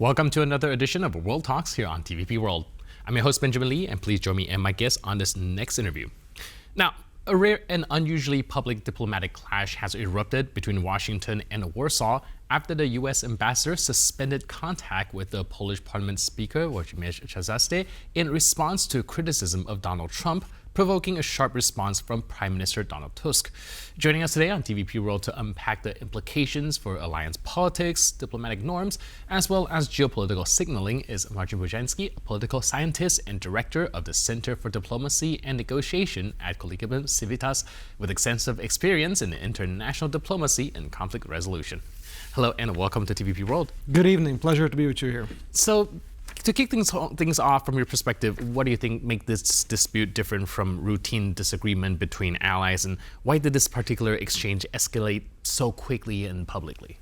Welcome to another edition of World Talks here on TVP World. I'm your host, Benjamin Lee, and please join me and my guest on this next interview. Now, a rare and unusually public diplomatic clash has erupted between Washington and Warsaw after the U.S. ambassador suspended contact with the Polish Parliament Speaker, Wojciech Czarzasty, in response to criticism of Donald Trump, provoking a sharp response from Prime Minister Donald Tusk. Joining us today on TVP World to unpack the implications for alliance politics, diplomatic norms, as well as geopolitical signaling is Marcin Bużański, a political scientist and director of the Center for Diplomacy and Negotiation at Collegium Civitas, with extensive experience in international diplomacy and conflict resolution. Hello and welcome to TVP World. Good evening. Pleasure to be with you here. So, to kick things off from your perspective, what do you think make this dispute different from routine disagreement between allies, and why did this particular exchange escalate so quickly and publicly?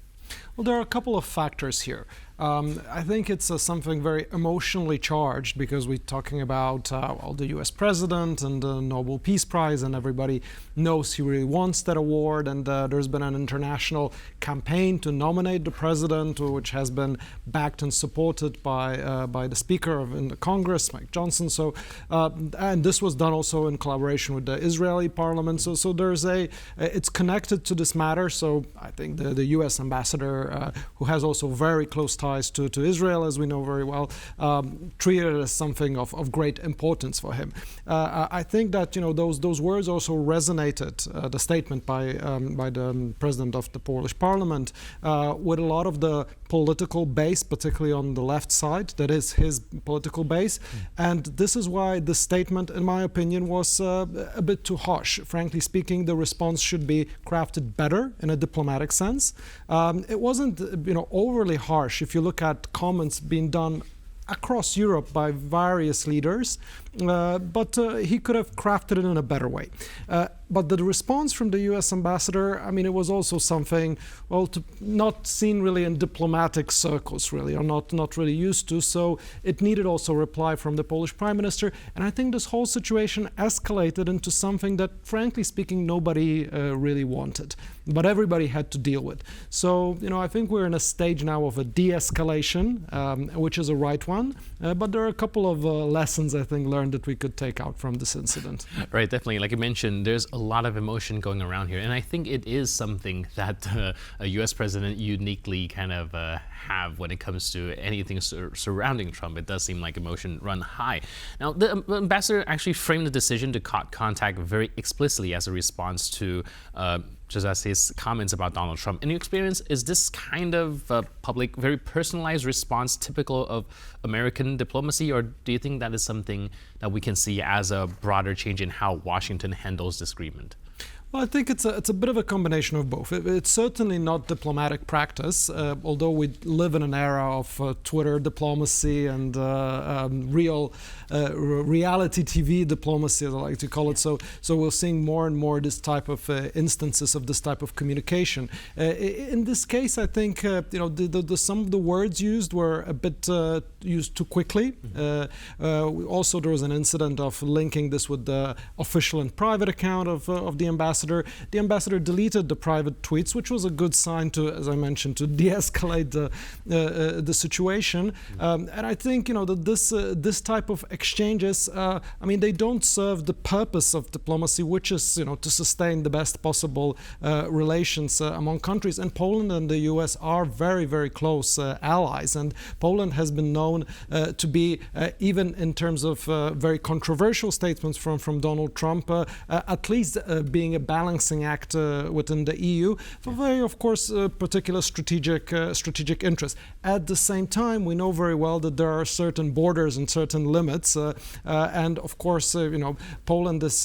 Well, there are a couple of factors here. I think it's something very emotionally charged because we're talking about the U.S. president and the Nobel Peace Prize, and everybody knows he really wants that award. And there's been an international campaign to nominate the president, which has been backed and supported by the Speaker in the Congress, Mike Johnson. So, and this was done also in collaboration with the Israeli Parliament. So there's it's connected to this matter. So I think the U.S. ambassador, who has also very close ties to Israel, as we know very well, treated it as something of great importance for him. I think that those words also resonated, the statement by the president of the Polish Parliament, with a lot of the political base, particularly on the left side. That is his political base, and this is why the statement, in my opinion, was a bit too harsh. Frankly speaking, the response should be crafted better in a diplomatic sense. It wasn't overly harsh if you look at comments being done across Europe by various leaders, but he could have crafted it in a better way. But the response from the U.S. ambassador, I mean, it was also something, not seen really in diplomatic circles, really, or not really used to. So it needed also a reply from the Polish Prime Minister. And I think this whole situation escalated into something that, frankly speaking, nobody really wanted, but everybody had to deal with. So, I think we're in a stage now of a de-escalation, which is a right one. But there are a couple of lessons, I think, learned that we could take out from this incident. Right, definitely. Like you mentioned, there's a lot of emotion going around here. And I think it is something that a U.S. president uniquely kind of have when it comes to anything surrounding Trump. It does seem like emotion run high. Now, the ambassador actually framed the decision to cut contact very explicitly as a response to Czarzasty's comments about Donald Trump. In your experience, is this kind of public, very personalized response typical of American diplomacy, or do you think that is something that we can see as a broader change in how Washington handles disagreement? Well, I think it's a bit of a combination of both. It's certainly not diplomatic practice, although we live in an era of Twitter diplomacy and reality TV diplomacy, as I like to call it. So we're seeing more and more this type of instances of this type of communication. In this case, I think some of the words used were a bit used too quickly. Also, there was an incident of linking this with the official and private account of the ambassador. The ambassador deleted the private tweets, which was a good sign to, as I mentioned, to de-escalate the situation. And I think that this type of exchanges, they don't serve the purpose of diplomacy, which is to sustain the best possible relations among countries. And Poland and the U.S. are very, very close allies, and Poland has been known to be, even in terms of very controversial statements from Donald Trump, at least being a balancing act within the EU for very, of course, particular strategic interests. At the same time, we know very well that there are certain borders and certain limits, and of course, Poland is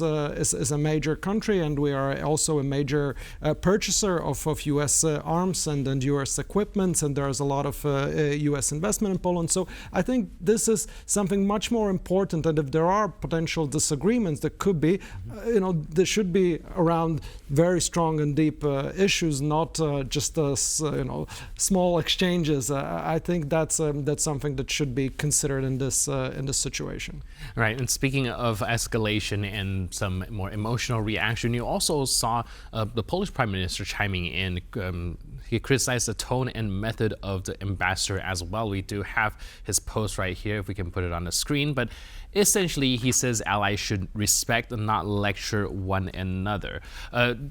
a major country, and we are also a major purchaser of U.S. arms and U.S. equipment, and there's a lot of U.S. investment in Poland. So I think this is something much more important, and if there are potential disagreements, there could be, there should be around around very strong and deep issues, not just small exchanges. I think that's something that should be considered in this situation. Right, and speaking of escalation and some more emotional reaction, you also saw the Polish Prime Minister chiming in. He criticized the tone and method of the ambassador as well. We do have his post right here, if we can put it on the screen. But essentially, he says allies should respect and not lecture one another.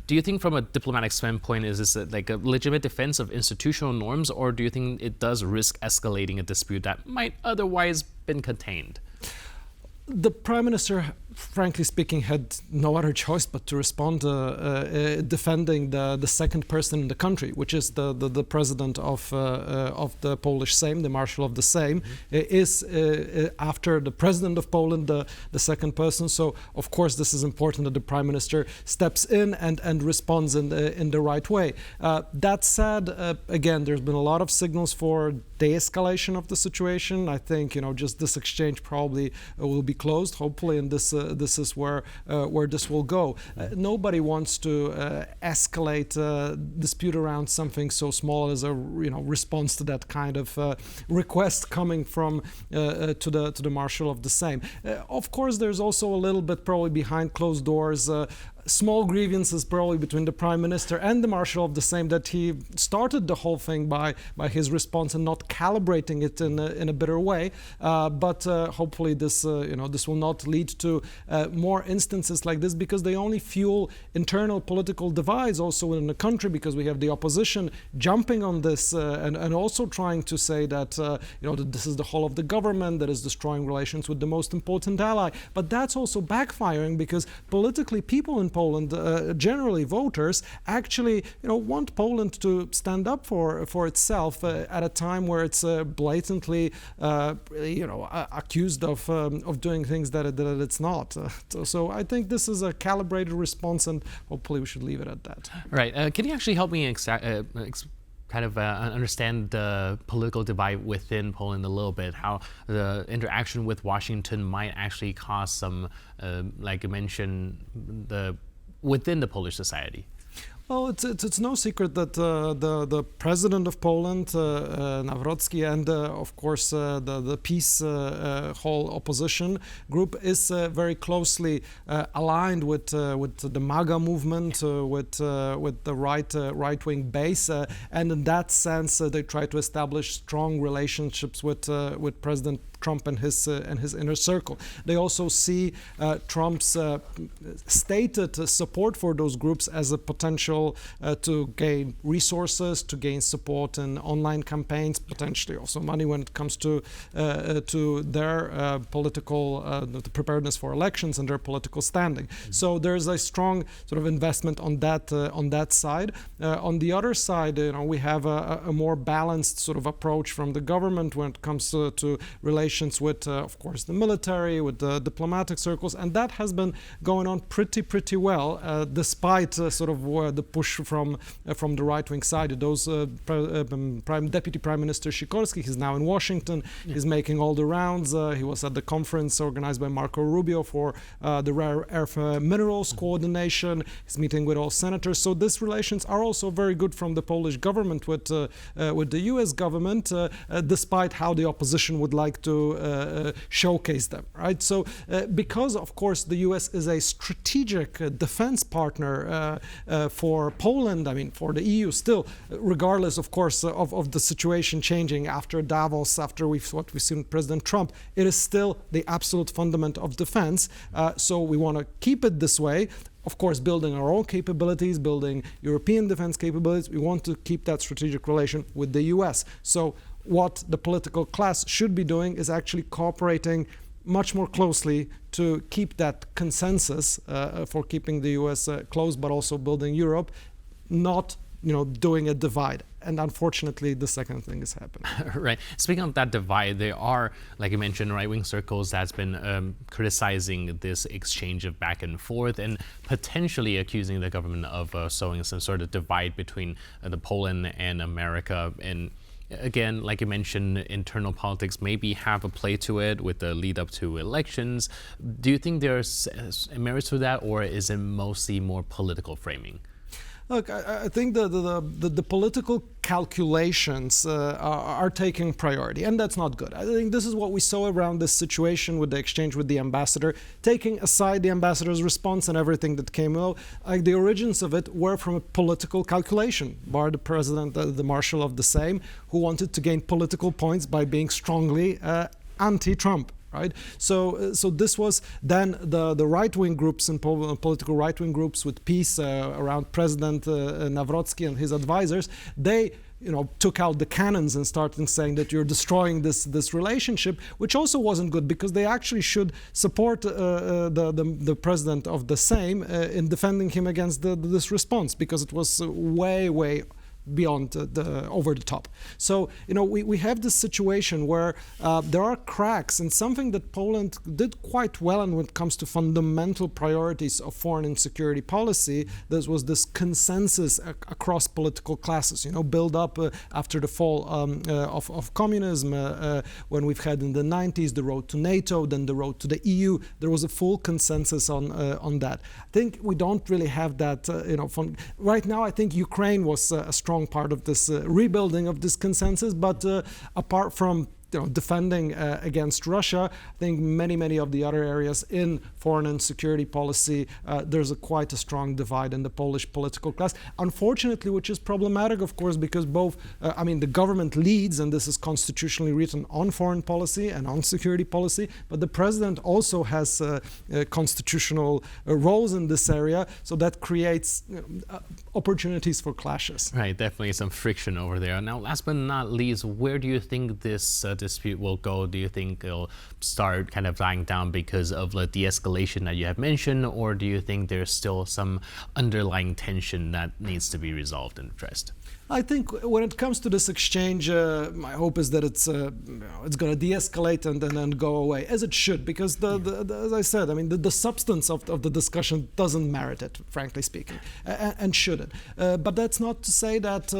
Do you think from a diplomatic standpoint, is this like a legitimate defense of institutional norms, or do you think it does risk escalating a dispute that might otherwise been contained? The Prime Minister, frankly speaking, had no other choice but to respond defending the second person in the country, which is the president of the Polish Sejm, the Marshal of the Sejm, is after the president of Poland the second person. So of course this is important that the Prime Minister steps in and responds in the right way. That said, again, there's been a lot of signals for de-escalation of the situation. I think just this exchange probably will be closed, hopefully, and this is where this will go. Nobody wants to escalate dispute around something so small as a response to that kind of request coming from to the Marshal of the Sejm. Of course, there's also a little bit probably behind closed doors. Small grievances probably between the Prime Minister and the Marshal of the Sejm, that he started the whole thing by his response and not calibrating it in a better way. But hopefully this this will not lead to more instances like this, because they only fuel internal political divides also in the country, because we have the opposition jumping on this and also trying to say that that this is the whole of the government that is destroying relations with the most important ally. But that's also backfiring, because politically people in Poland, generally voters, actually want Poland to stand up for itself at a time where it's blatantly accused of doing things that it's not. So I think this is a calibrated response, and hopefully we should leave it at that. Right. Can you actually help me understand the political divide within Poland a little bit, how the interaction with Washington might actually cause some, like you mentioned, within the Polish society? Well, it's no secret that the president of Poland, Nawrocki, and of course the peace whole opposition group is very closely aligned with the MAGA movement, with the right-wing base, and in that sense they try to establish strong relationships with President Trump and his inner circle. They also see Trump's stated support for those groups as a potential to gain resources, to gain support in online campaigns, potentially also money when it comes to their political the preparedness for elections and their political standing. So there's a strong sort of investment on that side. On the other side, we have a more balanced sort of approach from the government when it comes to relations with, of course, the military, with the diplomatic circles, and that has been going on pretty well, despite the push from the right-wing side. Those Deputy Prime Minister Sikorski, he's now in Washington. He's making all the rounds. He was at the conference organized by Marco Rubio for the rare earth minerals coordination. He's meeting with all senators. So these relations are also very good from the Polish government with the U.S. government, despite how the opposition would like to showcase them, right? So because, of course, the U.S. is a strategic defense partner for Poland, I mean, for the EU still, regardless, of course, of the situation changing after Davos, after what we've seen with President Trump, it is still the absolute fundament of defense. So we want to keep it this way. Of course, building our own capabilities, building European defense capabilities, we want to keep that strategic relation with the US. So what the political class should be doing is actually cooperating much more closely to keep that consensus for keeping the US close, but also building Europe, not doing a divide. And unfortunately, the second thing is happening. Right. Speaking of that divide, there are, like you mentioned, right-wing circles that's been criticizing this exchange of back and forth and potentially accusing the government of sowing some sort of divide between the Poland and America. And again, like you mentioned, internal politics maybe have a play to it with the lead up to elections. Do you think there's merits to that, or is it mostly more political framing? Look, I think the political calculations are taking priority, and that's not good. I think this is what we saw around this situation with the exchange with the ambassador, taking aside the ambassador's response and everything that came out. Like the origins of it were from a political calculation by the president, the marshal of the Sejm, who wanted to gain political points by being strongly anti-Trump. Right, so this was then the right-wing groups and political right-wing groups with peace around President Nawrocki and his advisors. They took out the cannons and started saying that you're destroying this relationship, which also wasn't good because they actually should support the president of the Sejm in defending him against this response, because it was way beyond over the top. So we have this situation where there are cracks in something that Poland did quite well when it comes to fundamental priorities of foreign and security policy. There was this consensus across political classes, build up after the fall of communism, when we've had in the 90s the road to NATO, then the road to the EU. There was a full consensus on that. I think we don't really have that. Right now, I think Ukraine was a strong part of this rebuilding of this consensus, but apart from defending against Russia, I think many of the other areas in foreign and security policy, there's quite a strong divide in the Polish political class. Unfortunately, which is problematic, of course, because both, the government leads, and this is constitutionally written, on foreign policy and on security policy, but the president also has constitutional roles in this area, so that creates opportunities for clashes. Right, definitely some friction over there. Now, last but not least, where do you think this dispute will go? Do you think it'll start kind of dying down because of the de-escalation that you have mentioned, or do you think there's still some underlying tension that needs to be resolved and addressed? I think when it comes to this exchange, my hope is that it's going to de-escalate and then go away, as it should, because as I said, the substance of the discussion doesn't merit it, frankly speaking, and shouldn't. But that's not to say that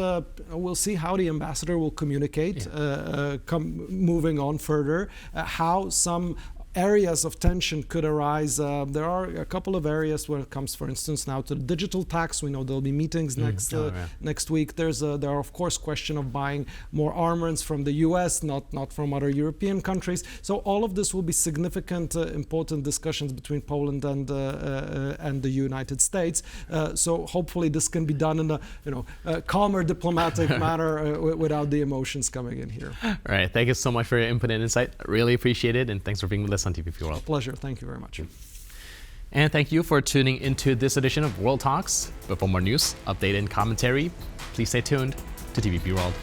we'll see how the ambassador will communicate, moving on further, how some areas of tension could arise. There are a couple of areas where it comes, for instance, now to the digital tax. We know there'll be meetings next week. There are, of course, question of buying more armaments from the US, not from other European countries. So all of this will be significant, important discussions between Poland and the United States. So hopefully this can be done in a calmer, diplomatic manner without the emotions coming in here. All right. Thank you so much for your input and insight. Really appreciate it, and thanks for being with us on TVP World. Pleasure. Thank you very much. And thank you for tuning into this edition of World Talks. But for more news, update, and commentary, please stay tuned to TVP World.